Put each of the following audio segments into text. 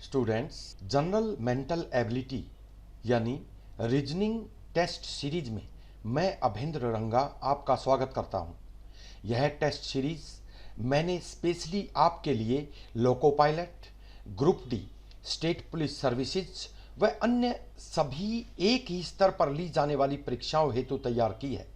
Students, general mental ability यानी reasoning test series में मैं अभेंद्र रंगा आपका स्वागत करता हूं। यह टेस्ट सीरीज मैंने स्पेशली आपके लिए loco pilot, group D, state police services व अन्य सभी एक ही स्तर पर ली जाने वाली परीक्षाओं हेतु तैयार की है।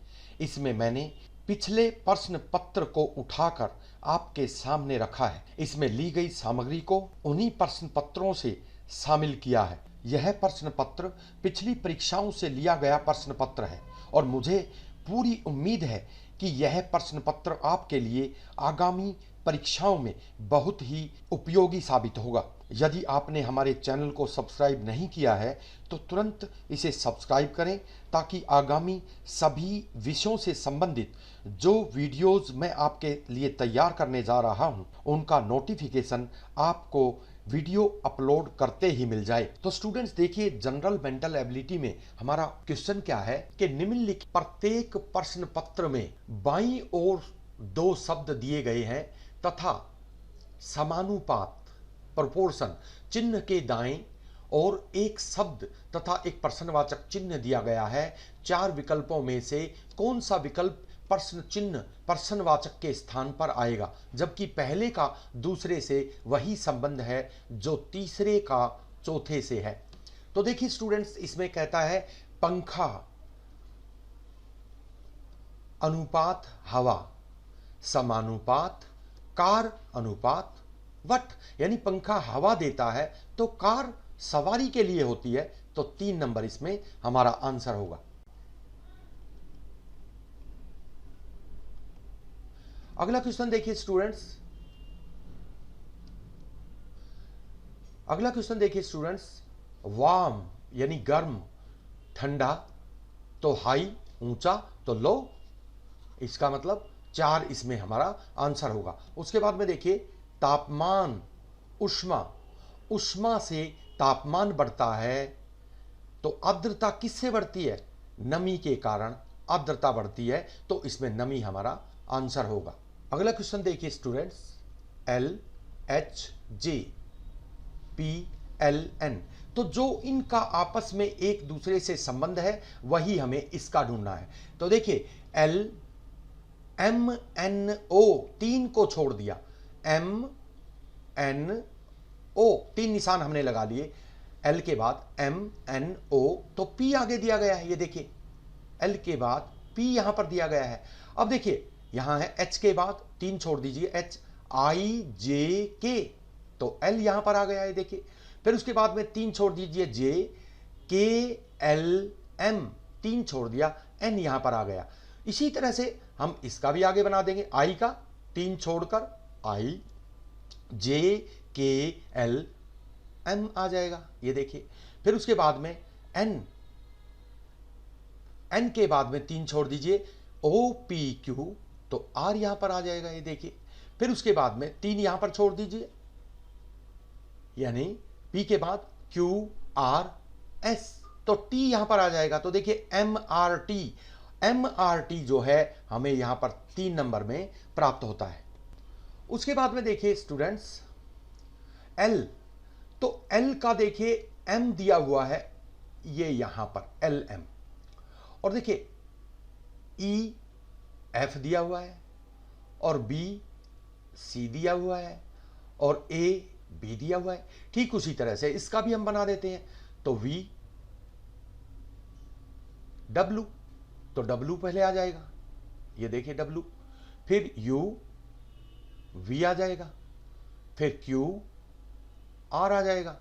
इसमें मैंने पिछले प्रश्न पत्र को उठाकर आपके सामने रखा है। इसमें ली गई सामग्री को उन्हीं प्रश्न पत्रों से शामिल किया है। यह प्रश्न पत्र पिछली परीक्षाओं से लिया गया प्रश्न पत्र है और मुझे पूरी उम्मीद है कि यह प्रश्न पत्र आपके लिए आगामी परीक्षाओं में बहुत ही उपयोगी साबित होगा। यदि आपने हमारे चैनल को सब्सक्राइब नहीं किया है तो तुरंत इसे सब्सक्राइब करें ताकि आगामी सभी विषयों से संबंधित जो वीडियोस मैं आपके लिए तैयार करने जा रहा हूं उनका नोटिफिकेशन आपको वीडियो अपलोड करते ही मिल जाए। तो स्टूडेंट्स देखिए, जनरल मेंटल एबिलिटी में हमारा क्वेश्चन क्या है कि निम्नलिखित प्रत्येक प्रश्न पत्र में बाईं ओर दो शब्द दिए गए हैं तथा समानुपात प्रोपोर्शन चिन्ह के दाएं और एक शब्द तथा एक प्रश्नवाचक चिन्ह दिया गया है। चार विकल्पों में से कौन सा विकल्प प्रश्न चिन्ह प्रश्नवाचक के स्थान पर आएगा, जबकि पहले का दूसरे से वही संबंध है जो तीसरे का चौथे से है। तो देखिए स्टूडेंट्स, इसमें कहता है पंखा अनुपात हवा समानुपात कार अनुपात वट, यानी पंखा हवा देता है तो कार सवारी के लिए होती है। तो 3 नंबर इसमें हमारा आंसर होगा। अगला क्वेश्चन देखिए स्टूडेंट्स, वार्म यानी गर्म, ठंडा तो हाई ऊंचा तो लो, इसका मतलब 4 इसमें हमारा आंसर होगा। उसके बाद में देखिए तापमान उष्मा, उष्मा से तापमान बढ़ता है तो आर्द्रता किससे बढ़ती है? नमी के कारण आर्द्रता बढ़ती है, तो इसमें नमी हमारा आंसर होगा। अगला क्वेश्चन देखिए स्टूडेंट्स, LHJPLN, तो जो इनका आपस में एक दूसरे से संबंध है वही हमें इसका ढूंढना है। तो देखिए LMNO 3 को छोड़ दिया, MNO 3 निशान हमने लगा लिए, L के बाद MNO तो P आगे दिया गया है। ये देखिए L के बाद P यहां पर दिया गया है। अब देखिए यहां है H के बाद 3 छोड़ दीजिए, HIJK तो L यहां पर आ गया है। देखिए फिर उसके बाद में 3 छोड़ दीजिए, JKLM 3 छोड़ दिया, N यहां पर आ गया। इसी तरह से हम इसका भी आगे बना देंगे, I का 3 छोड़कर IJKLM आ जाएगा। ये देखिए फिर उसके बाद में N के बाद में 3 छोड़ दीजिए, OPQ तो R यहां पर आ जाएगा। ये देखिए फिर उसके बाद में 3 यहां पर छोड़ दीजिए, यानी P के बाद QRS तो T यहां पर आ जाएगा। तो देखिए MRT जो है हमें यहां पर 3 नंबर में प्राप्त होता है। उसके बाद में देखिए स्टूडेंट्स L, तो L का देखिए M दिया हुआ है, ये यहां पर LM, और देखिए EF दिया हुआ है और BC दिया हुआ है और AB दिया हुआ है। ठीक उसी तरह से इसका भी हम बना देते हैं। तो VW तो W पहले आ जाएगा, ये देखिए W, फिर V आ जाएगा, फिर R आ जाएगा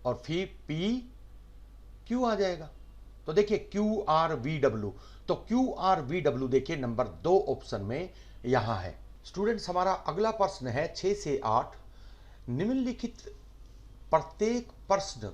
और फिर PQ आ जाएगा। तो देखिए QRVW, तो QRVW देखिए नंबर 2 ऑप्शन में यहां है। स्टूडेंट्स, हमारा अगला प्रश्न है 6 से 8, निम्नलिखित प्रत्येक प्रश्न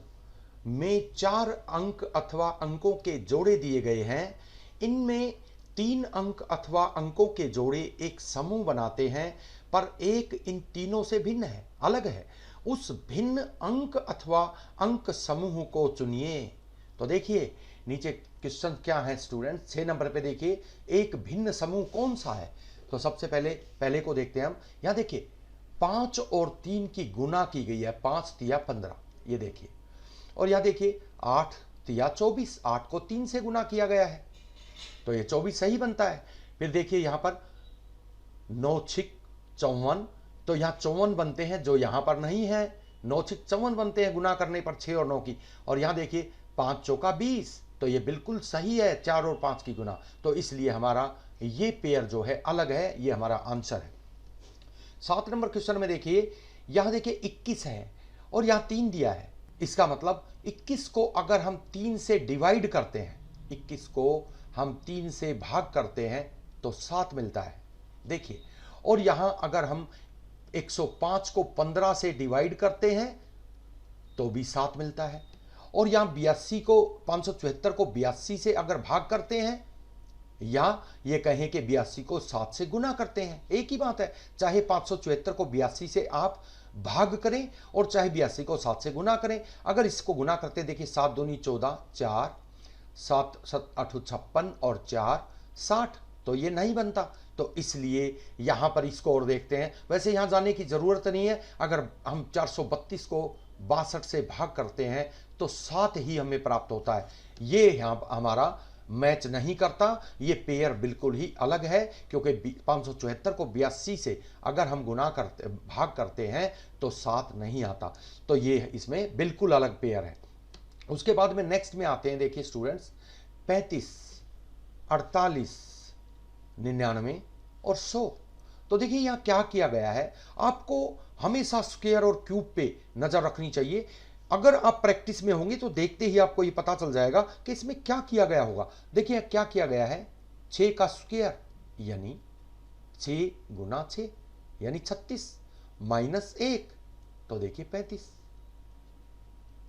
में 4 अंक अथवा अंकों के जोड़े दिए गए हैं। इनमें 3 अंक अथवा अंकों के जोड़े एक समूह बनाते हैं, पर एक इन तीनों से भिन्न है, अलग है। उस भिन्न अंक अथवा अंक समूह को चुनिए। तो देखिए नीचे क्वेश्चन क्या है स्टूडेंट, 6 नंबर पे देखिए एक भिन्न समूह कौन सा है। तो सबसे पहले को देखते हैं हम। यहां देखिए 5 और 3 की गुना की गई है, 5 तिया 15, ये देखिए। और यहाँ देखिए 8 तिया 24, 8 को 3 से गुना किया गया है तो ये 24 सही बनता है। फिर देखिए यहाँ पर 9 छिक 54, तो यहाँ 54 बनते हैं जो यहाँ पर नहीं है, 9 छिक 54 बनते हैं गुना करने पर 6 और 9 की। और यहाँ देखिए 5 चौका 20, तो ये बिल्कुल सही है 4 और 5 की गुना, तो इसलिए हमारा ये पेयर जो है अलग है, ये हमारा आंसर है। 7 नंबर क्वेश्चन में देखिए, यहाँ देखिए 21 है और यहाँ 3 दिया है। इसका मतलब 21 को अगर हम 3 से डिवाइड करते हैं, 21 को हम 3 से भाग करते हैं तो 7 मिलता है, देखिए। और यहाँ अगर हम 105 को 15 से डिवाइड करते हैं तो भी 7 मिलता है। और यहाँ 82 को 574 को 82 से अगर भाग करते हैं, या ये कहें कि 82 को 7 से गुना करते हैं, एक ही बात है। चाहे 574 को 82 से आप भाग करें और चाहे 82 को 7 से गुना करें। अगर इसको गुना करते देखिए 7 दूनी 14, 4 7 7 8 56 और 4 60, तो ये नहीं बनता। तो इसलिए यहाँ पर इसको और देखते हैं। वैसे यहाँ जाने की ज़रूरत नहीं है, अगर हम 432 को 62 से भाग करते हैं तो 7 ही हमें प्राप्त होता है। ये यहाँ हमारा मैच नहीं करता, ये पेयर बिल्कुल ही अलग है, क्योंकि 574 को 82 से अगर हम गुना करते भाग करते हैं तो 7 नहीं आता, तो ये इसमें बिल्कुल अलग पेयर है। उसके बाद में नेक्स्ट में आते हैं, देखिए स्टूडेंट्स, 35, 48, 99 और 100। तो देखिए यहाँ क्या किया गया है, आपको हमेशा स्क्वायर और क्यूब पे नजर रखनी चाहिए। अगर आप प्रैक्टिस में होंगे तो देखते ही आपको ये पता चल जाएगा कि इसमें क्या किया गया होगा। देखिए क्या किया गया है, 6 का स्क्वायर यानी 6 गुना 6 यानी 36 माइनस 1, तो देखिए 35,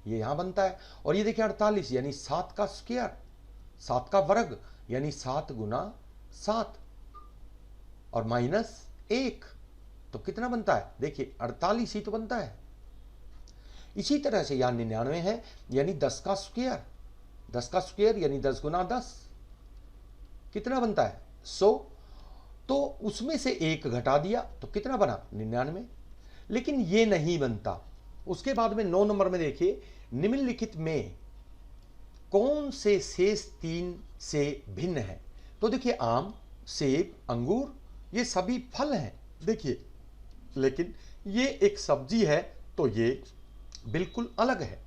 ये यहां बनता है। और ये देखिए 48 यानी 7 का स्क्वायर, 7 का वर्ग यानी 7 गुना 7 और माइनस 1, तो कितना बनता है, देखिए 48 ही तो बनता है। इसी तरह से यहाँ 99 है यानी 10 का स्क्वायर, 10 का स्क्वायर यानी 10 गुना 10, कितना बनता है 100, तो उसमें से 1 घटा दिया तो कितना बना 99, लेकिन ये नहीं बनता। उसके बाद में 9 नंबर में देखिए, निम्नलिखित में कौन से शेष 3 से भिन्न है। तो देखिए आम, सेब, अंगूर ये सभी फल हैं, देखिए, लेकिन ये एक सब्जी है तो ये बिल्कुल अलग है।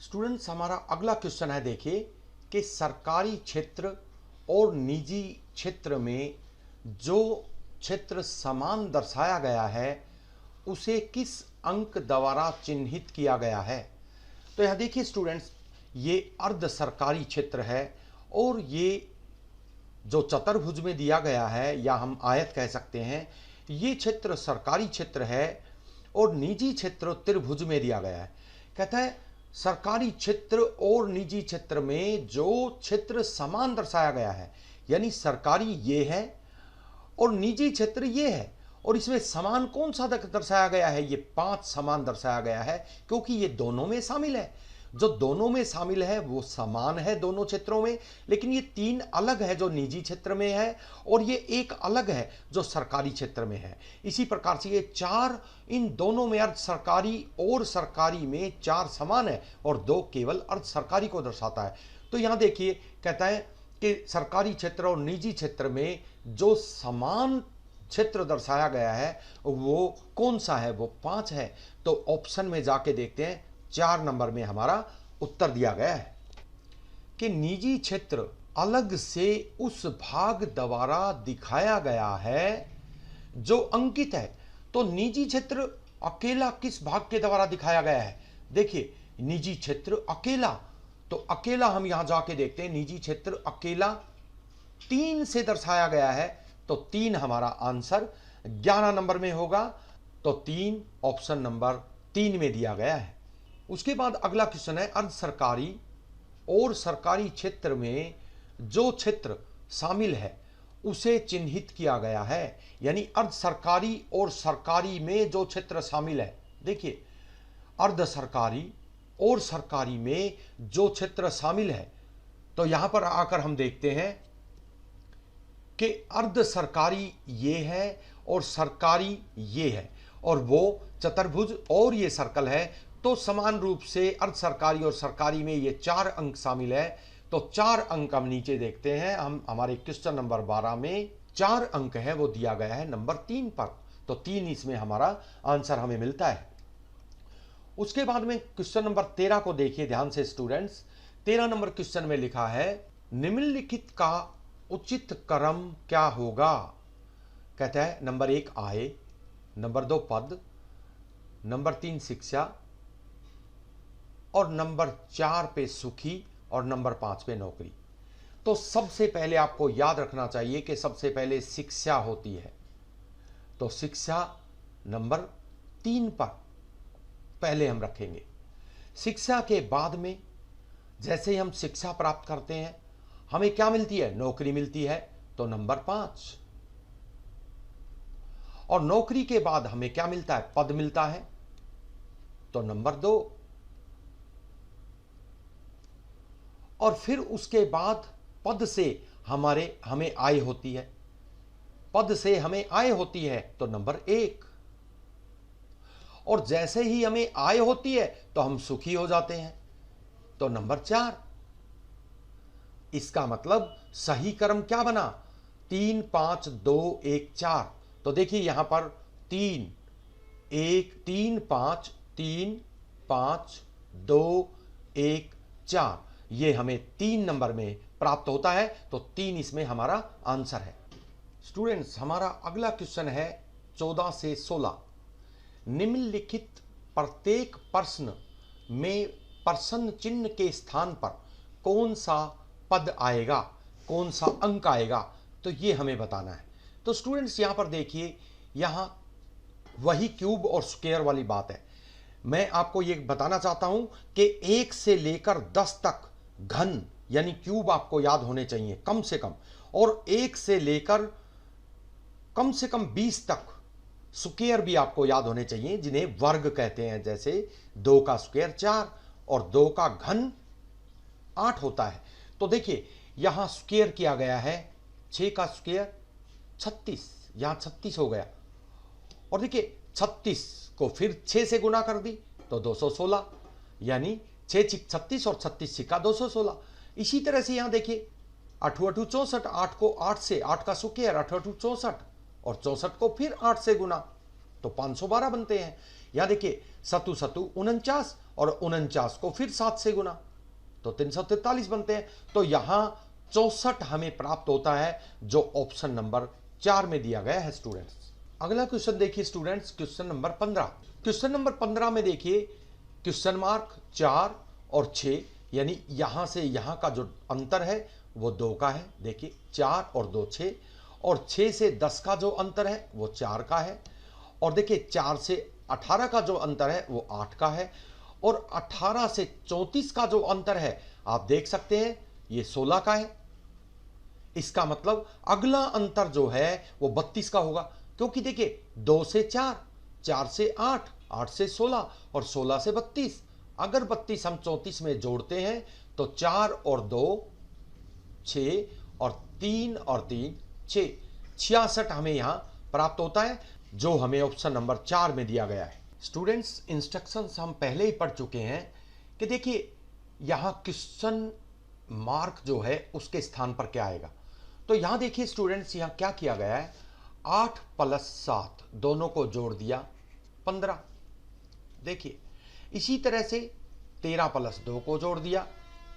स्टूडेंट्स हमारा अगला क्वेश्चन है, देखिए कि सरकारी क्षेत्र और निजी क्षेत्र में जो क्षेत्र समान दर्शाया गया है उसे किस अंक द्वारा चिन्हित किया गया है। तो यह देखिए स्टूडेंट्स, ये अर्ध सरकारी क्षेत्र है और ये जो चतुर्भुज में दिया गया है या हम आयत कह सकते हैं, ये क्षेत्र सरकारी क्षेत्र है और निजी क्षेत्र त्रिभुज में दिया गया है। कहता है सरकारी क्षेत्र और निजी क्षेत्र में जो क्षेत्र समान दर्शाया गया है, यानी सरकारी ये है और निजी क्षेत्र ये है, और इसमें समान कौन सा दर्शाया गया है, ये 5 समान दर्शाया गया है, क्योंकि ये दोनों में शामिल है। जो दोनों में शामिल है वो समान है दोनों क्षेत्रों में, लेकिन ये 3 अलग है जो निजी क्षेत्र में है और ये 1 अलग है जो सरकारी क्षेत्र में है। इसी प्रकार से ये 4 इन दोनों में अर्ध सरकारी और सरकारी में 4 समान है और 2 केवल अर्ध सरकारी को दर्शाता है। तो यहाँ देखिए कहता है कि सरकारी क्षेत्र और निजी क्षेत्र में जो समान क्षेत्र दर्शाया गया है वो कौन सा है, वो 5 है। तो ऑप्शन में जाके देखते हैं, 4 नंबर में हमारा उत्तर दिया गया है कि निजी क्षेत्र अलग से उस भाग द्वारा दिखाया गया है जो अंकित है। तो निजी क्षेत्र अकेला किस भाग के द्वारा दिखाया गया है, देखिए निजी क्षेत्र अकेला, तो अकेला हम यहां जाके देखते हैं, निजी क्षेत्र अकेला 3 से दर्शाया गया है, तो 3 हमारा आंसर 11 नंबर में होगा। तो 3 ऑप्शन नंबर 3 में दिया गया है। उसके बाद अगला क्वेश्चन है, अर्ध सरकारी और सरकारी क्षेत्र में जो क्षेत्र शामिल है उसे चिन्हित किया गया है, यानी अर्ध सरकारी और सरकारी में जो क्षेत्र शामिल है। देखिए अर्ध सरकारी और सरकारी में जो क्षेत्र शामिल है, तो यहां पर आकर हम देखते हैं कि अर्ध सरकारी ये है और सरकारी ये है, और वो चतुर्भुज और ये सर्कल है, तो समान रूप से अर्ध सरकारी और सरकारी में ये 4 अंक शामिल है। तो 4 अंक हम नीचे देखते हैं, हम हमारे क्वेश्चन नंबर 12 में 4 अंक है वो दिया गया है नंबर 3 पर। तो 3 इसमें हमारा आंसर हमें मिलता है। उसके बाद में क्वेश्चन नंबर 13 को देखिए ध्यान से स्टूडेंट्स। 13 नंबर क्वेश्चन में लिखा है निम्नलिखित का उचित क्रम क्या होगा। कहता है नंबर 1 आय, नंबर 2 पद, नंबर 3 शिक्षा और नंबर 4 पे सुखी और नंबर 5 पे नौकरी। तो सबसे पहले आपको याद रखना चाहिए कि सबसे पहले शिक्षा होती है। तो शिक्षा नंबर 3 पर पहले हम रखेंगे। शिक्षा के बाद में जैसे ही हम शिक्षा प्राप्त करते हैं हमें क्या मिलती है, नौकरी मिलती है, तो नंबर 5। और नौकरी के बाद हमें क्या मिलता है, पद मिलता है, तो नंबर 2। और फिर उसके बाद पद से हमें आय होती है, पद से हमें आय होती है, तो नंबर 1। और जैसे ही हमें आय होती है तो हम सुखी हो जाते हैं, तो नंबर 4। इसका मतलब सही क्रम क्या बना, 3 5 2 1 4। तो देखिए यहां पर 3 1 3 5 3 5 2 1 4, ये हमें 3 नंबर में प्राप्त होता है। तो 3 इसमें हमारा आंसर है। स्टूडेंट्स हमारा अगला क्वेश्चन है 14 से 16। निम्नलिखित प्रत्येक प्रश्न में प्रश्न चिन्ह के स्थान पर कौन सा पद आएगा, कौन सा अंक आएगा, तो ये हमें बताना है। तो स्टूडेंट्स यहां पर देखिए, यहां वही क्यूब और स्क्वायर वाली बात है। मैं आपको ये बताना चाहता हूं कि 1 से लेकर 10 तक घन यानी क्यूब आपको याद होने चाहिए कम से कम, और 1 से लेकर कम से कम 20 तक स्क्वायर भी आपको याद होने चाहिए, जिन्हें वर्ग कहते हैं। जैसे 2 का स्क्वायर 4 और 2 का घन 8 होता है। तो देखिए यहां स्क्वायर किया गया है, 6 का स्क्वायर 36, यहां 36 हो गया। और देखिए 36 को फिर 6 से गुना कर दी तो 216, यानी 6 6 36 और 36 सिक्का 216। इसी तरह से यहां देखिए 8 8 64, 8 को 8 से, 8 का स्क्वायर 8 8 64 और 64 को फिर 8 से गुना तो 512 बनते हैं। यहां देखिए 7 7 49 और 49 को फिर 7 से गुना तो 343 बनते हैं। तो यहां 64 हमें प्राप्त होता है, जो ऑप्शन नंबर 4 में दिया गया है स्टूडेंट्स। अगला क्वेश्चन देखिए students, question number 15। Question number 15 में देखिए क्वेश्चन मार्क 4 और 6, यानी यहां से यहां का जो अंतर है वो 2 का है। देखिए 4 और 2 6, और 6 से 10 का जो अंतर है वो 4 का है। और देखिए 4 से 18 का जो अंतर है वो 8 का है, और 18 से 34 का जो अंतर है आप देख सकते हैं ये 16 का है। इसका मतलब अगला अंतर जो है वो 32 का होगा, क्योंकि देखिए 2 से 4, 4 से 8, 8 से 16 और 16 से 32। अगर 32 हम 34 में जोड़ते हैं तो 4 और 2 6 और 3 और 3 6, 66 हमें यहां प्राप्त होता है, जो हमें ऑप्शन नंबर 4 में दिया गया है। स्टूडेंट्स इंस्ट्रक्शंस हम पहले ही पढ़ चुके हैं कि देखिए यहां क्वेश्चन मार्क जो है उसके स्थान पर क्या आएगा। तो यहां देखिए स्टूडेंट्स यहां क्या किया गया है, 8 + 7 दोनों को जोड़ दिया 15। देखिए इसी तरह से 13 + 2 को जोड़ दिया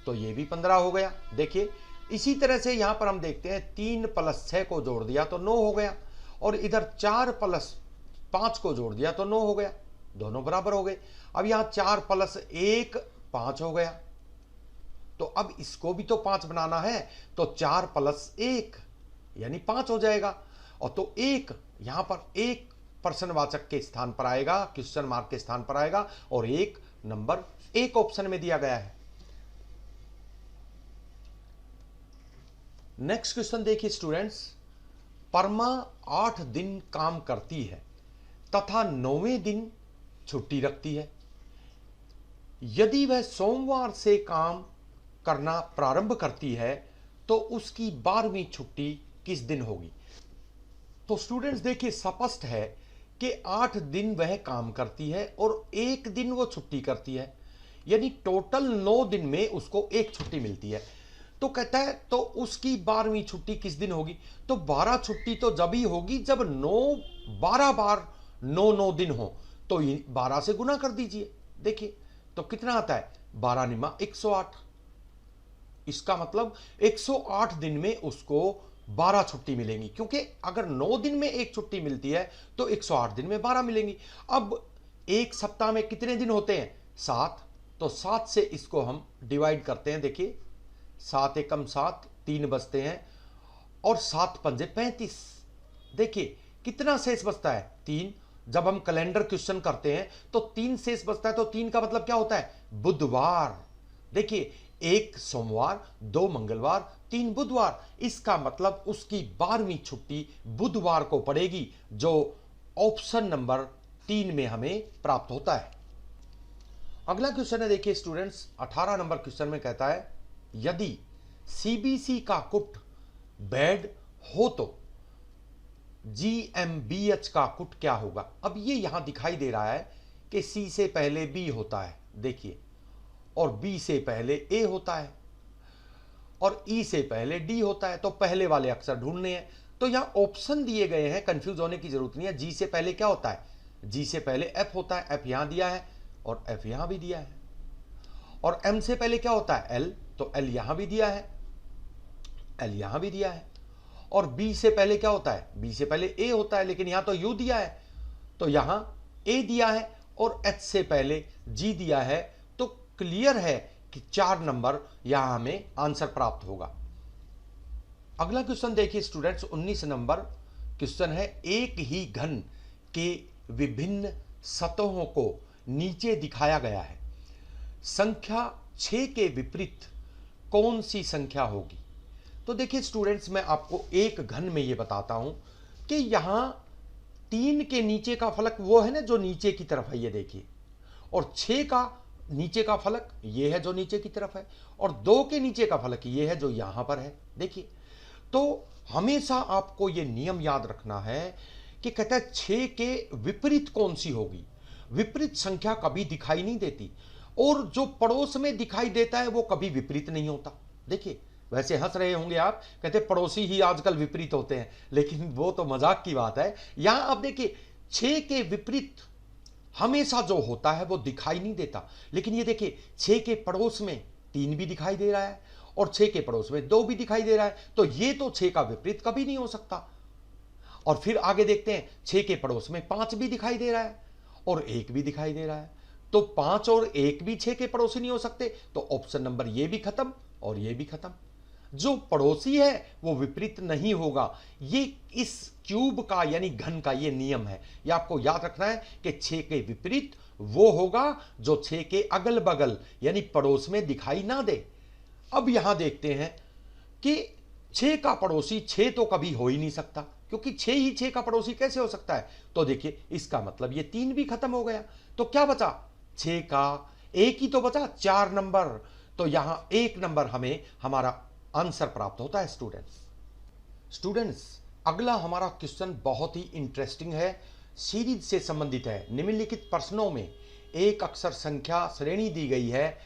तो ये भी 15 हो गया। देखिए इसी तरह से यहां पर हम देखते हैं 3 + 6 को जोड़ दिया तो 9 हो गया, और इधर 4 + 5 को जोड़ दिया तो 9 हो गया, दोनों बराबर हो गए। अब यहां 4 + 1 5 हो गया, तो अब इसको भी तो 5 बनाना है, तो 4 + 1 यानी 5 हो जाएगा। और तो 1 यहां पर 1 प्रश्नवाचक के स्थान पर आएगा, क्वेश्चन मार्क के स्थान पर आएगा, और 1 नंबर 1 ऑप्शन में दिया गया है। नेक्स्ट क्वेश्चन देखिए स्टूडेंट्स, परमा 8 दिन काम करती है तथा 9वें दिन छुट्टी रखती है। यदि वह सोमवार से काम करना प्रारंभ करती है तो उसकी 12वीं छुट्टी किस दिन होगी। तो स्टूडेंट्स देखिए स्पष्ट है कि 8 दिन वह काम करती है और 1 दिन वो छुट्टी करती है, यानी टोटल 9 दिन में उसको एक छुट्टी मिलती है। तो कहता है तो उसकी 12वीं छुट्टी किस दिन होगी? तो 12 छुट्टी तो जब ही होगी जब 12 बार 9 दिन हो, तो 12 से गुना कर दीजिए। देखिए तो कितना आता है, 12 निमा 108। इसका मतलब 108 दिन में उसको 12 छुट्टी मिलेंगी, क्योंकि अगर 9 दिन में एक छुट्टी मिलती है तो 108 दिन में 12 मिलेंगी। अब एक सप्ताह में कितने दिन होते हैं? 7। तो 7 से इसको हम डिवाइड करते हैं। देखिए 7 एकम 7, 3 बचते हैं और 7 पंजे 35। देखिए कितना शेष बचता है? 3। जब हम कैलेंडर क्वेश्चन करते हैं तो 3 शेष बचता है, तो 3 का मतलब क्या होता है? बुधवार। देखिए 1 सोमवार, 2 मंगलवार, 3 बुधवार। इसका मतलब उसकी 12वीं छुट्टी बुधवार को पड़ेगी, जो ऑप्शन नंबर 3 में हमें प्राप्त होता है। अगला क्वेश्चन है, देखिए स्टूडेंट्स 18 नंबर क्वेश्चन में कहता है यदि सीबीसी का कुट बैड हो तो जीएमबीएच का कुट क्या होगा? अब ये यहां दिखाई दे रहा है कि सी से पहले बी होता है, देखिए, और बी से पहले ए होता है और ई से पहले डी होता है। तो पहले वाले अक्षर ढूंढने हैं। तो यहां ऑप्शन दिए गए हैं, कंफ्यूज होने की जरूरत नहीं है। जी से पहले क्या होता है? जी से पहले एफ होता है, एफ यहां दिया है और एफ यहां भी दिया है। और एम से पहले क्या होता है? एल, तो एल यहां भी दिया है, एल यहां भी दिया है। और बी से पहले क्या होता है? बी से पहले ए होता है, लेकिन यहां तो यू दिया है, तो यहां ए दिया है। और एच से पहले जी दिया है। तो क्लियर है कि 4 नंबर यहां हमें आंसर प्राप्त होगा। अगला क्वेश्चन देखिए स्टूडेंट्स 19 नंबर क्वेश्चन है, एक ही घन के विभिन्न सतहों को नीचे दिखाया गया है, संख्या 6 के विपरीत कौन सी संख्या होगी? तो देखिए स्टूडेंट्स मैं आपको एक घन में ये बताता हूं कि यहां 3 के नीचे का फलक वो है ना जो नीचे की तरफ है, ये देखिए, और 6 का नीचे का फलक ये है जो नीचे की तरफ है, और 2 के नीचे का फलक ये है जो यहां पर है। देखिए तो हमेशा आपको ये नियम याद रखना है कि कहता है 6 के विपरीत कौन सी होगी। विपरीत संख्या कभी दिखाई नहीं देती, और जो पड़ोस में दिखाई देता है वो कभी विपरीत नहीं होता। देखिए वैसे हंस रहे होंगे आप, कहते पड़ोसी ही आजकल विपरीत होते हैं, लेकिन वो तो मजाक की बात है। यहां आप देखिए 6 के विपरीत हमेशा जो होता है वो दिखाई नहीं देता, लेकिन ये देखिए 6 के पड़ोस में 3 भी दिखाई दे रहा है और 6 के पड़ोस में 2 भी दिखाई दे रहा है, तो ये तो 6 का विपरीत कभी नहीं हो सकता। और फिर आगे देखते हैं 6 के पड़ोस में 5 भी दिखाई दे रहा है और 1 भी दिखाई दे रहा है, तो 5 और 1 भी 6 के पड़ोसी नहीं हो सकते। तो ऑप्शन नंबर ये भी खत्म और ये भी खत्म। जो पड़ोसी है वो विपरीत नहीं होगा। ये इस क्यूब का यानी घन का ये नियम है, ये आपको याद रखना है कि 6 के विपरीत वो होगा जो 6 के अगल बगल यानी पड़ोस में दिखाई ना दे। अब यहां देखते हैं कि 6 का पड़ोसी 6 तो कभी हो ही नहीं सकता, क्योंकि 6 ही 6 का पड़ोसी कैसे हो सकता है? तो देखिए इसका मतलब ये 3 भी खत्म हो गया, तो क्या बचा? 6 का एक ही तो बचा, 4 नंबर। तो यहां 1 नंबर हमें हमारा आंसर प्राप्त होता है स्टूडेंट्स अगला हमारा क्वेश्चन बहुत ही इंटरेस्टिंग है, सीरीज से संबंधित है। निम्नलिखित प्रश्नों में एक अक्षर संख्या श्रेणी दी गई है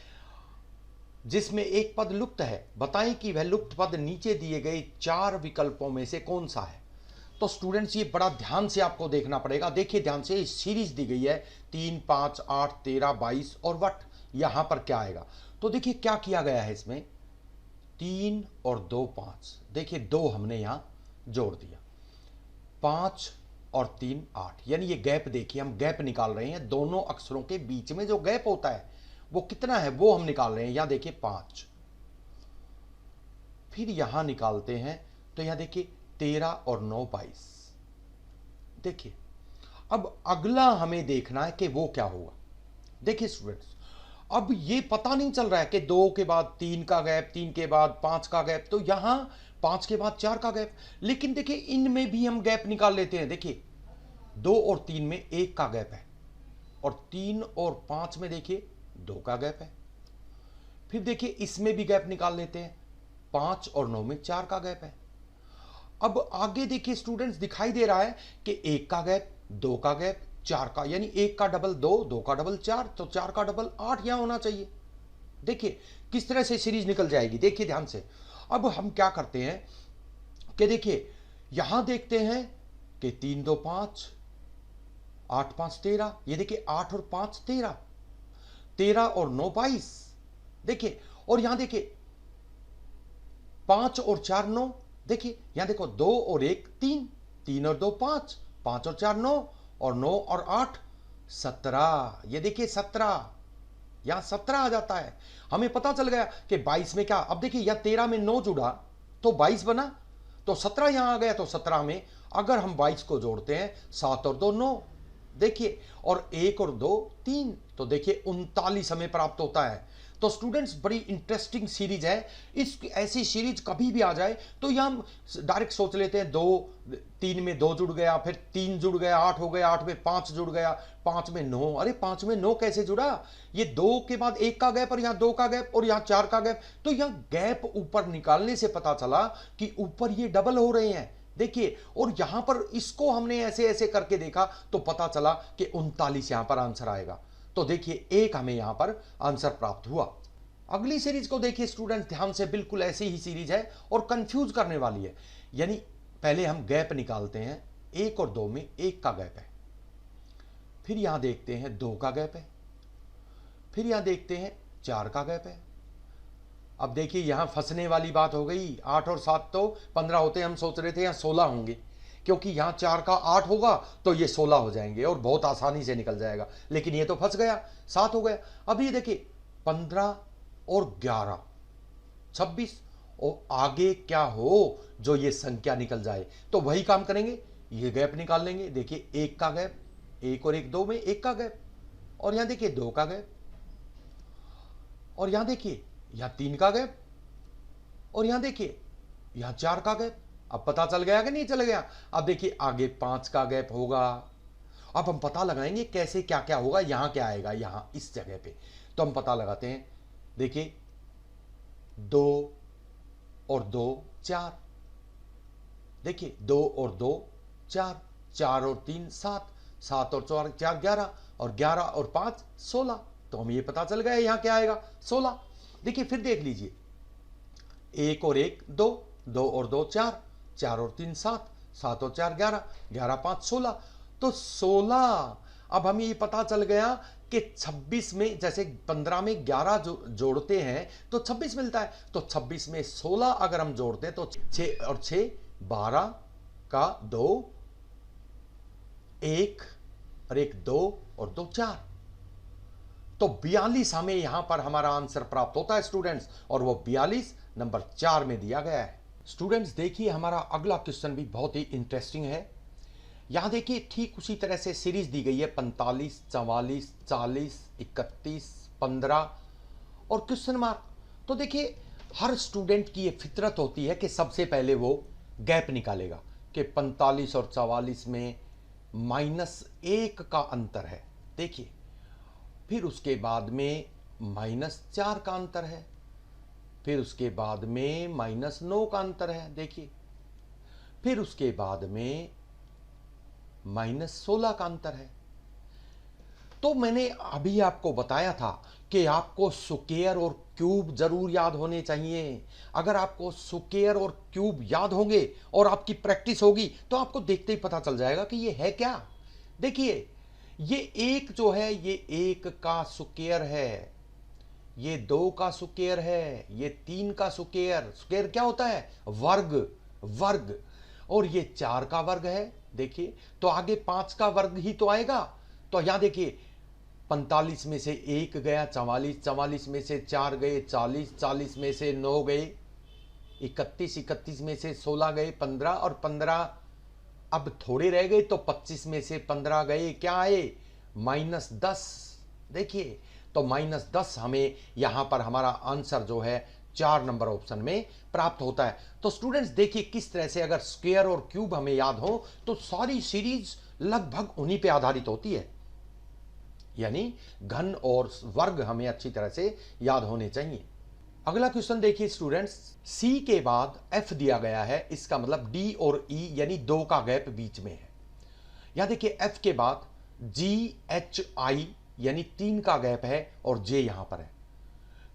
जिसमें एक पद लुप्त है, बताएं कि वह लुप्त पद नीचे दिए गए 4 विकल्पों में से कौन सा है। तो स्टूडेंट्स ये बड़ा ध्यान से आपको देखना पड़ेगा। देखिए ध्यान से, सीरीज दी गई है 3, 5, 8, 13, 22 और वट। यहां पर क्या आएगा? तो देखिए क्या किया गया है इसमें, 3 और 2 5। देखिए 2 हमने यहां जोड़ दिया, 5 और 3 8, यानी ये गैप देखिए, हम गैप निकाल रहे हैं। दोनों अक्षरों के बीच में जो गैप होता है वो कितना है वो हम निकाल रहे हैं। यहां देखिए 5, फिर यहां निकालते हैं तो यहां देखिए 13 और 9 22। देखिए अब अगला हमें देखना है कि वो क्या होगा। देखिए स्टूडेंट्स अब ये पता नहीं चल रहा है कि 2 के बाद 3 का गैप, 3 के बाद 5 का गैप, तो यहां 5 के बाद 4 का गैप। लेकिन देखिए इनमें भी हम गैप निकाल लेते हैं। देखिए 2 और 3 में 1 का गैप है और 3 और 5 में देखिए 2 का गैप है। फिर देखिए इसमें भी गैप निकाल लेते हैं, 5 और 9 में 4 का गैप है। अब आगे देखिए स्टूडेंट्स दिखाई दे रहा है कि 1 का गैप, दो का गैप, चार का, यानी एक का डबल दो, दो का डबल चार, तो चार का डबल आठ यहां होना चाहिए। देखिए किस तरह से सीरीज निकल जाएगी, देखिए ध्यान से। अब हम क्या करते हैं कि देखिए यहां देखते हैं कि तीन दो पांच, आठ पांच तेरह, ये देखिए आठ और पांच तेरह, तेरह और नौ बाईस, देखिए। और यहां देखिए पांच और चार नौ, देखिए यहां देखो दो और एक तीन, तीन और दो पांच, पांच और चार नौ, और नौ और आठ 17, ये देखिए 17, यहां 17 आ जाता है। हमें पता चल गया कि 22 में क्या, अब देखिए यह 13 में 9 जुड़ा तो 22 बना, तो 17 यहां आ गया, तो 17 में अगर हम 22 को जोड़ते हैं, 7 और 2 9, देखिए, और 1 और 2 3, तो देखिए 39 हमें प्राप्त होता है। तो स्टूडेंट्स बड़ी इंटरेस्टिंग सीरीज है। इस ऐसी सीरीज कभी भी आ जाए तो यह हम डायरेक्ट सोच लेते हैं, दो, तीन में दो जुड़ गया, फिर तीन जुड़ गया, आठ हो गया, आठ में पांच जुड़ गया, पांच में नौ, अरे पांच में नौ कैसे जुड़ा, ये दो के बाद एक का गैप और यहां दो का गैप और यहां चार का गैप, तो यहां गैप ऊपर निकालने से पता चला कि ऊपर ये डबल हो रहे हैं, देखिए। और यहां पर इसको हमने ऐसे ऐसे करके देखा तो पता चला कि 39 यहां पर आंसर आएगा। तो देखिए एक हमें यहां पर आंसर प्राप्त हुआ। अगली सीरीज को देखिए स्टूडेंट ध्यान से, बिल्कुल ऐसी ही सीरीज है और कंफ्यूज करने वाली है। यानी पहले हम गैप निकालते हैं, एक और दो में एक का गैप है, फिर यहां देखते हैं दो का गैप है, फिर यहां देखते हैं चार का गैप है। अब देखिए यहां फंसने वाली बात हो गई, 8 और 7 तो 15 होते, हम सोच रहे थे यहां 16 होंगे, क्योंकि यहां 4 का 8 होगा तो ये 16 हो जाएंगे और बहुत आसानी से निकल जाएगा, लेकिन ये तो फंस गया, 7 हो गया। अब ये देखिए 15 और 11 26, और आगे क्या हो जो ये संख्या निकल जाए, तो वही काम करेंगे, ये गैप निकाल लेंगे। देखिए एक का गैप, एक और एक दो में एक का गैप, और यहां देखिए दो का गैप, और यहां देखिए यहां तीन का गैप, और यहां देखिए यहां चार का गैप। अब पता चल गया कि नहीं चल गया। अब देखिए आगे पांच का गैप होगा। अब हम पता लगाएंगे कैसे, क्या क्या होगा, यहां क्या आएगा, यहां इस जगह पे, तो हम पता लगाते हैं। देखिए दो और दो चार, देखिए दो और दो चार, चार और तीन सात, सात और चार चार 11, और 11 और 5 16, तो हम ये पता चल गया यहां क्या आएगा 16। देखिए फिर देख लीजिए, एक और एक दो, दो और दो चार, चार और तीन सात, सात और चार 11, 11 5 16, तो 16। अब हमें ये पता चल गया कि 26 में, जैसे 15 में 11 जोड़ते हैं तो 26 मिलता है, तो 26 में 16 अगर हम जोड़ते हैं तो 6 और 6 12 का 2, एक और एक दो और दो चार, तो 42 हमें यहां पर हमारा आंसर प्राप्त होता है स्टूडेंट्स, और वो 42 नंबर 4 में दिया गया है। स्टूडेंट्स देखिए हमारा अगला क्वेश्चन भी बहुत ही इंटरेस्टिंग है। यहां देखिए ठीक उसी तरह से सीरीज दी गई है, 45 44 40 31 15 और क्वेश्चन मार्क। तो देखिए हर स्टूडेंट की ये फितरत होती है कि सबसे पहले वो गैप निकालेगा कि 45 और 44 में -1 का अंतर है, देखिए। फिर उसके बाद में -4 का अंतर है, फिर उसके बाद में -9 का अंतर है, देखिए। फिर उसके बाद में -16 का अंतर है। तो मैंने अभी आपको बताया था कि आपको स्क्वायर और क्यूब जरूर याद होने चाहिए। अगर आपको स्क्वायर और क्यूब याद होंगे और आपकी प्रैक्टिस होगी तो आपको देखते ही पता चल जाएगा कि ये है क्या। देखिए ये एक जो है, ये एक का स्क्वायर है, ये दो का स्क्वायर है, ये तीन का स्क्वायर, स्क्वायर क्या होता है, वर्ग, वर्ग, और ये चार का वर्ग है, देखिए। तो आगे पांच का वर्ग ही तो आएगा। तो यहां देखिए 45 में से एक गया 44, 44 में से चार गए 40, 40 में से 9 गए 31, 31 में से 16 गए 15, और 15 अब थोड़े रह गए, तो 25 में से 15 गए, क्या आए -10, देखिए। तो -10 हमें यहां पर हमारा आंसर जो है 4 नंबर ऑप्शन में प्राप्त होता है। तो स्टूडेंट्स देखिए किस तरह से अगर स्क्वायर और क्यूब हमें याद हो तो सारी सीरीज लगभग उन्हीं पे आधारित होती है, यानी घन और वर्ग हमें अच्छी तरह से याद होने चाहिए। अगला क्वेश्चन देखिए स्टूडेंट्स, सी के बाद एफ दिया गया है, इसका मतलब डी और ई यानी दो का गैप बीच में है। यहां देखिए एफ के बाद GHI यानी 3 का गैप है और J यहां पर है।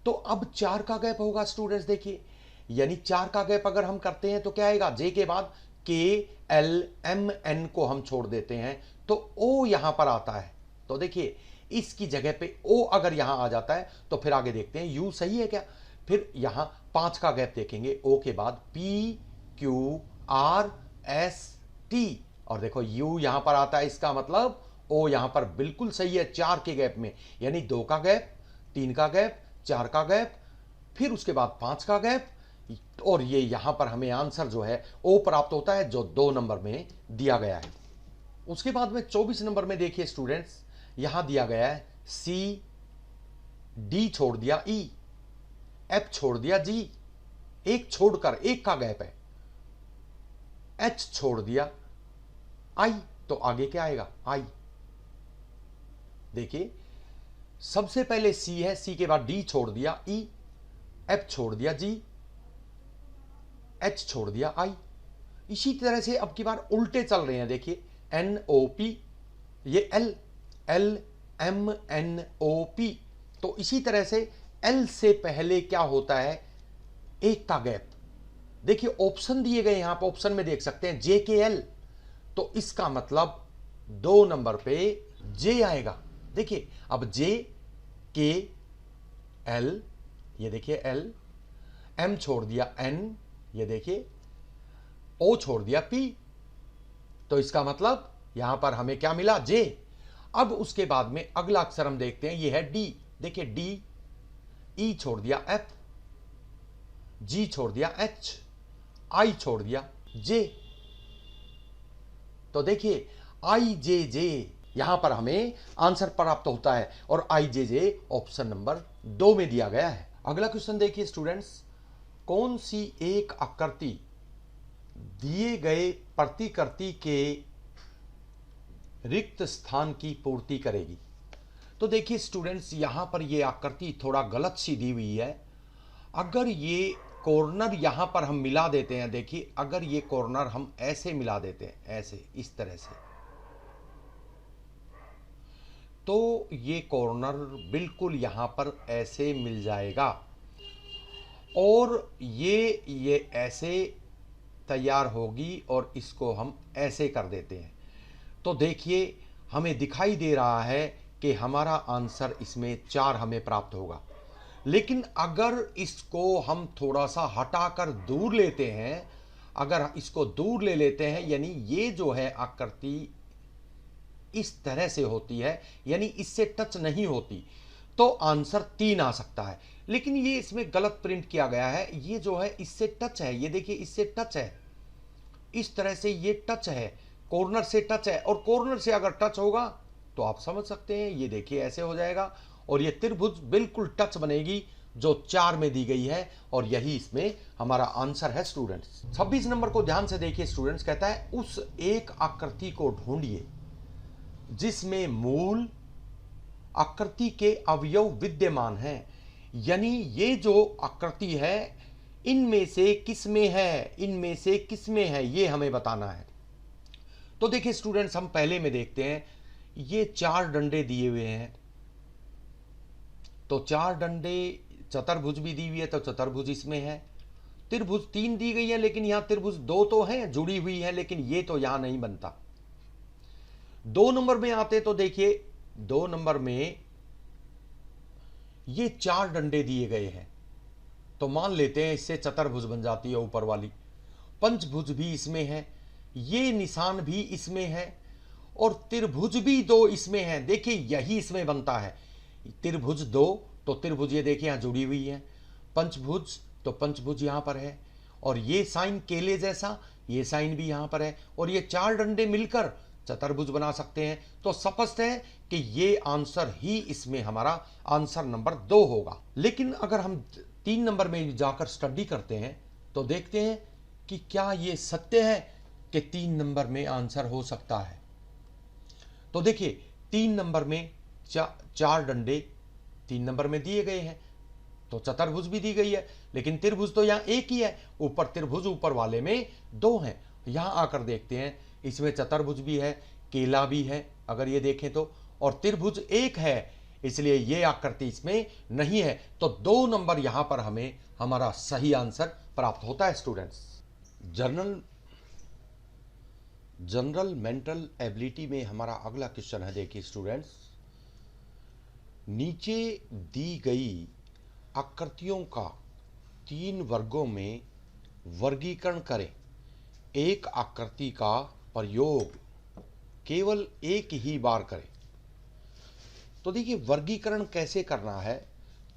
तो अब 4 का गैप होगा स्टूडेंट्स, देखिए यानी 4 का गैप अगर हम करते हैं तो क्या आएगा, J के बाद KLMN को हम छोड़ देते हैं तो O यहां पर आता है। तो देखिए इसकी जगह पे O अगर यहां आ जाता है तो फिर आगे देखते हैं U सही है क्या। फिर यहां 5 का गैप देखेंगे, O के बाद PQRST और देखो U यहां पर आता है, इसका मतलब O यहां पर बिल्कुल सही है 4 के गैप में, यानी 2 का गैप, 3 का गैप, 4 का गैप, फिर उसके बाद 5 का गैप, और ये यहां पर हमें आंसर जो है O प्राप्त होता है जो 2 नंबर में दिया गया है। उसके बाद में 24 नंबर में देखिए स्टूडेंट्स, यहां दिया गया है C, D छोड़ दिया E, F छोड़ दिया G, एक छोड़कर एक का गैप है, H छोड़ दिया I, तो आगे क्या आएगा I। देखिए सबसे पहले C है, C के बाद D छोड़ दिया E, F छोड़ दिया G, H छोड़ दिया I। इसी तरह से अब की बार उल्टे चल रहे हैं, देखिए NOP, ये LMNOP, तो इसी तरह से L से पहले क्या होता है, एक का गैप। देखिए ऑप्शन दिए गए यहां पर, ऑप्शन में देख सकते हैं JKL, तो इसका मतलब 2 नंबर पे J आएगा। देखिए अब JKL, ये देखिए L, M छोड़ दिया N, ये देखिए O छोड़ दिया P, तो इसका मतलब यहां पर हमें क्या मिला J। अब उसके बाद में अगला अक्षर हम देखते हैं, ये है D, देखिए D, E छोड़ दिया F, G छोड़ दिया H, I छोड़ दिया J, तो देखिए IJJ यहां पर हमें आंसर प्राप्त होता है और IJJ ऑप्शन नंबर 2 में दिया गया है। अगला क्वेश्चन देखिए स्टूडेंट्स, कौन सी एक आकृति दिए गए प्रतिकृति के रिक्त स्थान की पूर्ति करेगी। तो देखिए स्टूडेंट्स यहां पर ये आकृति थोड़ा गलत सी दी हुई है। अगर ये कॉर्नर यहां पर हम मिला देते हैं, देखिए अगर ये कॉर्नर हम ऐसे मिला देते हैं, ऐसे इस तरह से, तो ये कॉर्नर बिल्कुल यहां पर ऐसे मिल जाएगा और ये ऐसे तैयार होगी और इसको हम ऐसे कर देते हैं। तो देखिए हमें दिखाई दे रहा है कि हमारा आंसर इसमें 4 हमें प्राप्त होगा। लेकिन अगर इसको हम थोड़ा सा हटाकर दूर लेते हैं, अगर इसको दूर ले लेते हैं, यानी ये जो है आकृति इस तरह से होती है, यानी इससे टच नहीं होती, तो आंसर 3 आ सकता है। लेकिन ये इसमें गलत प्रिंट किया गया है, ये जो है इससे टच है, ये देखिए इससे टच है, इस तरह से ये टच है, कॉर्नर से टच है, और कॉर्नर से अगर टच होगा तो आप समझ सकते हैं, ये देखिए ऐसे हो जाएगा और ये त्रिभुज बिल्कुल टच बनेगी जो 4 में दी गई है, और यही इसमें हमारा आंसर है स्टूडेंट्स। 26 नंबर को ध्यान से देखिए स्टूडेंट्स, कहता है उस एक आकृति को ढूंढिए जिसमें मूल आकृति के अवयव विद्यमान हैं। यानी ये जो आकृति है इनमें से किसमें है, इनमें से किसमें है, ये हमें बताना है। तो देखिए स्टूडेंट्स हम पहले में देखते हैं, ये 4 डंडे दिए हुए हैं, तो 4 डंडे, चतुर्भुज भी दी हुई है तो चतुर्भुज इसमें है, त्रिभुज 3 दी गई है लेकिन यहां त्रिभुज 2 तो है, जुड़ी हुई है, लेकिन ये तो यहां नहीं बनता। 2 नंबर में आते तो देखिए 2 नंबर में ये 4 डंडे दिए गए हैं, तो मान लेते हैं इससे चतुर्भुज बन जाती है ऊपर वाली। पंचभुज भी इसमें है, ये निशान भी इसमें है, और त्रिभुज भी 2 इसमें है। देखिए यही इसमें बनता है, त्रिभुज 2 तो त्रिभुज ये देखिए यहां जुड़ी हुई है, पंचभुज तो पंचभुज यहां पर है, और ये साइन केले जैसा, ये साइन भी यहां पर है, और ये 4 डंडे मिलकर चतुर्भुज बना सकते हैं। तो स्पष्ट है कि ये आंसर ही इसमें हमारा आंसर नंबर 2 होगा। लेकिन अगर हम 3 नंबर में जाकर स्टडी करते हैं तो देखते हैं कि क्या ये सत्य है कि 3 नंबर में आंसर हो सकता है। तो देखिए 3 नंबर में 4 डंडे 3 नंबर में दिए गए हैं, तो चतुर्भुज भी दी गई है, लेकिन त्रिभुज तो यहां एक ही है, ऊपर त्रिभुज ऊपर वाले में 2 हैं। यहां आकर देखते हैं इसमें चतुर्भुज भी है, केला भी है अगर ये देखें तो, और त्रिभुज एक है, इसलिए ये आकृति इसमें नहीं है। तो 2 नंबर यहां पर हमें हमारा सही आंसर प्राप्त होता है स्टूडेंट्स। जनरल मेंटल एबिलिटी में हमारा अगला क्वेश्चन है, देखिए स्टूडेंट्स, नीचे दी गई आकृतियों का 3 वर्गों में वर्गीकरण करें। एक आकृति का प्रयोग केवल एक ही बार करें। तो देखिए वर्गीकरण कैसे करना है,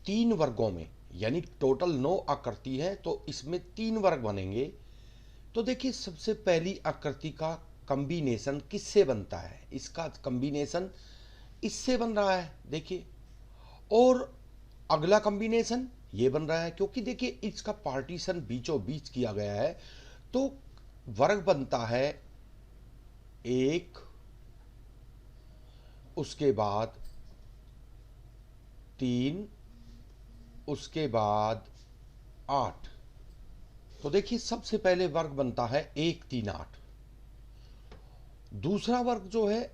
3 वर्गों में, यानी टोटल 9 आकृति है तो इसमें 3 वर्ग बनेंगे। तो देखिए सबसे पहली आकृति का कॉम्बिनेशन किससे बनता है, इसका कॉम्बिनेशन इससे बन रहा है देखिए, और अगला कॉम्बिनेशन ये बन रहा है, क्योंकि देखिए इसका पार्टीशन बीचों बीच किया गया है। तो वर्ग बनता है 1, उसके बाद 3, उसके बाद 8। तो देखिए सबसे पहले वर्ग बनता है 1, 3, 8। दूसरा वर्ग जो है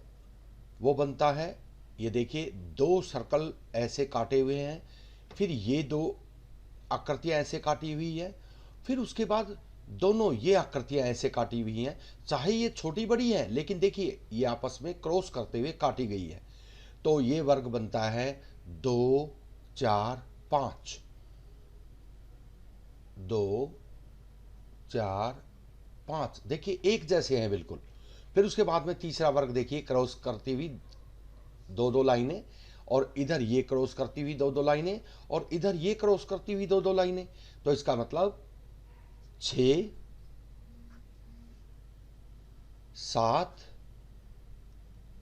वो बनता है, ये देखिए 2 सर्कल ऐसे काटे हुए हैं, फिर ये 2 आकृतियां ऐसे काटी हुई है, फिर उसके बाद दोनों ये आकृतियां ऐसे काटी हुई हैं, चाहे ये छोटी बड़ी हैं लेकिन देखिए ये आपस में क्रॉस करते हुए काटी गई है। तो ये वर्ग बनता है 2, 4, 5, 2, 4, 5, देखिए एक जैसे हैं बिल्कुल। फिर उसके बाद में तीसरा वर्ग देखिए क्रॉस करती हुई 2-2 लाइनें, और इधर ये क्रॉस करती हुई 2-2 लाइनें, और इधर ये क्रॉस करती हुई 2-2 लाइनें। तो इसका मतलब 6, 7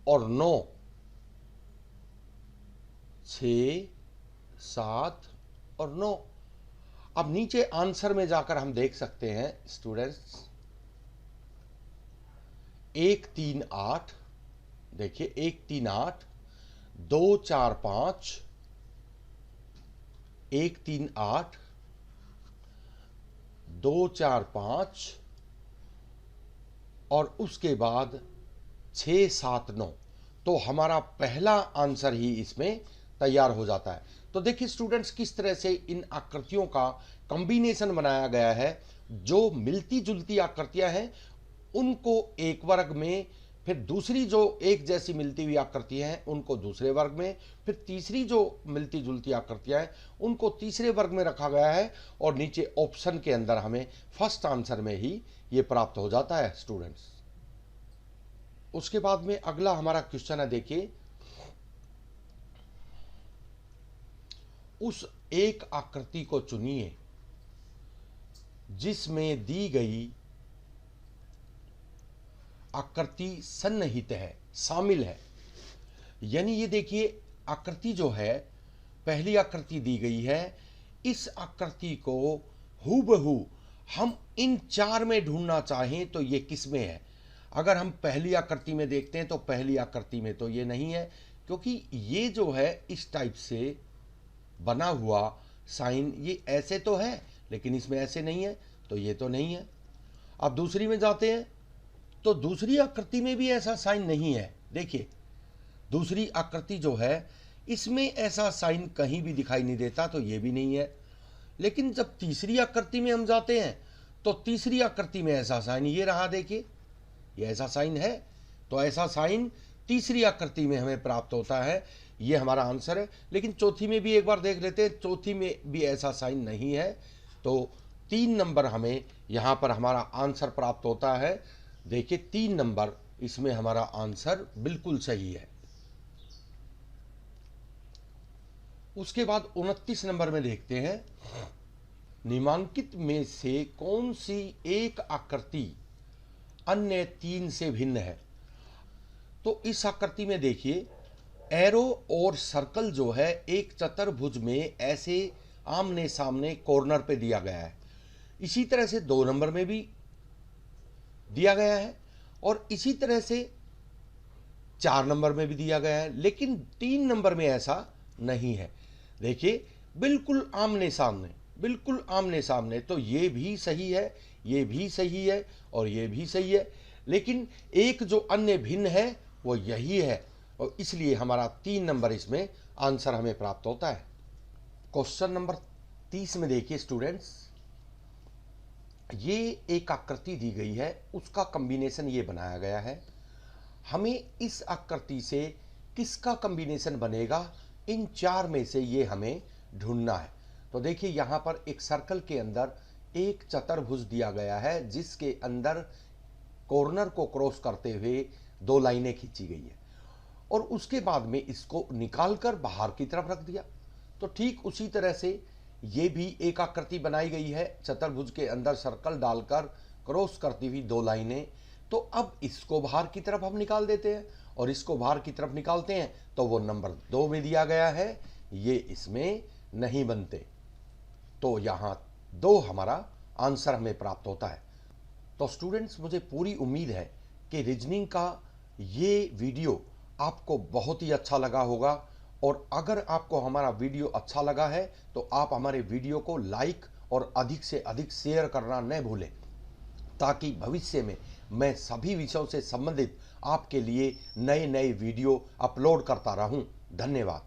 और 9, 6, 7 और 9। अब नीचे आंसर में जाकर हम देख सकते हैं स्टूडेंट्स, 1, 3, 8, देखिए 1, 3, 8, 2, 4, 5, 1, 3, 8, 2, 4, 5, और उसके बाद 6, 7, 9। तो हमारा पहला आंसर ही इसमें तैयार हो जाता है। तो देखिए स्टूडेंट्स किस तरह से इन आकृतियों का कॉम्बिनेशन बनाया गया है। जो मिलती जुलती आकृतियां हैं उनको एक वर्ग में, फिर दूसरी जो एक जैसी मिलती हुई आकृतियां हैं उनको दूसरे वर्ग में, फिर तीसरी जो मिलती जुलती आकृतियां हैं उनको तीसरे वर्ग में रखा गया है, और नीचे ऑप्शन के अंदर हमें फर्स्ट आंसर में ही ये प्राप्त हो जाता है स्टूडेंट्स। उसके बाद में अगला हमारा क्वेश्चन है, देखिए उस एक आकृति को चुनिए जिसमें दी गई आकृति सन्निहित है, शामिल है। यानी ये देखिए आकृति जो है, पहली आकृति दी गई है, इस आकृति को हूबहू हम इन 4 में ढूंढना चाहें तो ये किस में है। अगर हम पहली आकृति में देखते हैं तो पहली आकृति में तो ये नहीं है, क्योंकि ये जो है इस टाइप से बना हुआ साइन ये ऐसे तो है लेकिन इसमें ऐसे नहीं है, तो ये तो नहीं है। अब दूसरी में जाते हैं तो दूसरी आकृति में भी ऐसा साइन नहीं है। देखिए दूसरी आकृति जो है इसमें ऐसा साइन कहीं भी दिखाई नहीं देता, तो ये भी नहीं है। लेकिन जब तीसरी आकृति में हम जाते हैं तो तीसरी आकृति में ऐसा साइन ये रहा, देखिए ये ऐसा साइन है। तो ऐसा साइन तीसरी आकृति में हमें प्राप्त होता है, ये हमारा आंसर है। लेकिन चौथी में भी एक बार देख लेते हैं, चौथी में भी ऐसा साइन नहीं है। तो 3 नंबर हमें यहाँ पर हमारा आंसर प्राप्त होता है। देखिए 3 नंबर इसमें हमारा आंसर बिल्कुल सही है। उसके बाद 29 नंबर में देखते हैं, निम्नांकित में से कौन सी एक आकृति अन्य 3 से भिन्न है। तो इस आकृति में देखिए एरो और सर्कल जो है एक चतुर्भुज में ऐसे आमने सामने कॉर्नर पे दिया गया है। इसी तरह से 2 नंबर में भी दिया गया है, और इसी तरह से 4 नंबर में भी दिया गया है, लेकिन 3 नंबर में ऐसा नहीं है। देखिए बिल्कुल आमने सामने, बिल्कुल आमने सामने। तो ये भी सही है, ये भी सही है और ये भी सही है, लेकिन एक जो अन्य भिन्न है वो यही है, और इसलिए हमारा 3 नंबर इसमें आंसर हमें प्राप्त होता है। क्वेश्चन नंबर 30 में देखिए स्टूडेंट्स, ये एक आकृति दी गई है, उसका कॉम्बिनेशन ये बनाया गया है। हमें इस आकृति से किसका कॉम्बिनेशन बनेगा, इन 4 में से ये हमें ढूंढना है। तो देखिए यहाँ पर एक सर्कल के अंदर एक चतुर्भुज दिया गया है, जिसके अंदर कॉर्नर को क्रॉस करते हुए 2 लाइनें खींची गई है, और उसके बाद में इसको निकालकर बाहर की तरफ रख दिया। तो ठीक उसी तरह से ये भी एक आकृति बनाई गई है, चतुर्भुज के अंदर सर्कल डालकर क्रॉस करती हुई 2 लाइनें। तो अब इसको बाहर की तरफ हम निकाल देते हैं, और इसको बाहर की तरफ निकालते हैं तो वो नंबर 2 में दिया गया है, ये इसमें नहीं बनते। तो यहाँ 2 हमारा आंसर हमें प्राप्त होता है। तो स्टूडेंट्स, मुझे पूरी उम्मीद है कि रीजनिंग का ये वीडियो आपको बहुत ही अच्छा लगा होगा, और अगर आपको हमारा वीडियो अच्छा लगा है तो आप हमारे वीडियो को लाइक और अधिक से अधिक शेयर करना न भूलें, ताकि भविष्य में मैं सभी विषयों से संबंधित आपके लिए नए नए वीडियो अपलोड करता रहूं। धन्यवाद।